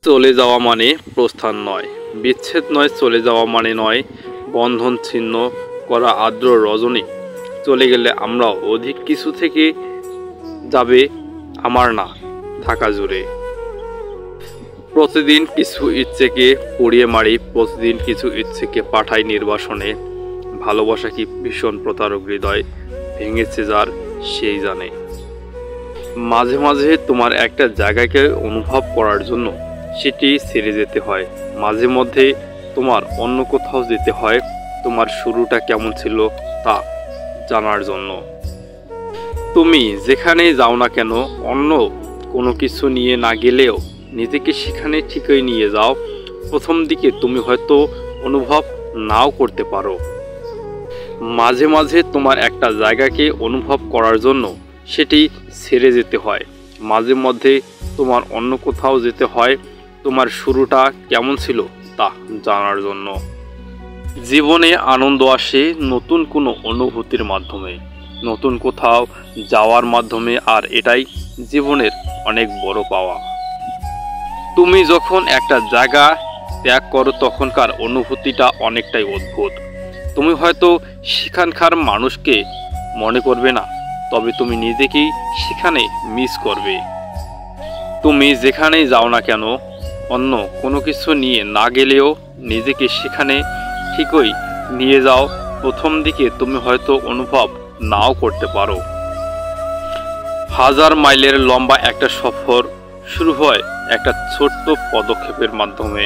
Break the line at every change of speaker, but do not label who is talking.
চলে যাওয়া মানে প্রস্থান নয়, বিচ্ছেদ নয়, চলে যাওয়া মানে নয় বন্ধন ছিন্ন করা আর্দ্র রজনী। চলে গেলে আমরা অধিক কিছু থেকে যাবে আমার না থাকা জুড়ে। প্রতিদিন কিছু ইচ্ছেকে পুড়িয়ে মারি, প্রতিদিন কিছু ইচ্ছেকে পাঠাই নির্বাসনে। ভালোবাসা কি ভীষণ প্রতারক, হৃদয় ভেঙেছে যার সেই জানে। মাঝে মাঝে তোমার একটা জায়গাকে অনুভব করার জন্য সেটি ছেড়ে যেতে হয়, মাঝে মধ্যে তোমার অন্য কোথাও যেতে হয় তোমার শুরুটা কেমন ছিল তা জানার জন্য। তুমি যেখানেই যাও না কেন, অন্য কোনো কিছু নিয়ে না গেলেও নিজেকে সেখানে ঠিকই নিয়ে যাও। প্রথম দিকে তুমি হয়তো অনুভব নাও করতে পারো। মাঝে মাঝে তোমার একটা জায়গাকে অনুভব করার জন্য সেটি ছেড়ে যেতে হয়, মাঝে মধ্যে তোমার অন্য কোথাও যেতে হয় তোমার শুরুটা কেমন ছিল তা জানার জন্য। জীবনে আনন্দ আসে নতুন কোনো অনুভূতির মাধ্যমে, নতুন কোথাও যাওয়ার মাধ্যমে, আর এটাই জীবনের অনেক বড় পাওয়া। তুমি যখন একটা জায়গা ত্যাগ করো তখনকার অনুভূতিটা অনেকটাই অদ্ভুত। তুমি হয়তো সেখানকার মানুষকে মনে করবে না, তবে তুমি নিজেকেই সেখানে মিস করবে। তুমি যেখানেই যাও না কেন, অন্য কোনো কিছু নিয়ে না গেলেও নিজেকে সেখানে ঠিকই নিয়ে যাও। প্রথম দিকে তুমি হয়তো অনুভব নাও করতে পারো। 1000 মাইলের লম্বা একটা সফর শুরু হয় একটা ছোট্ট পদক্ষেপের মাধ্যমে।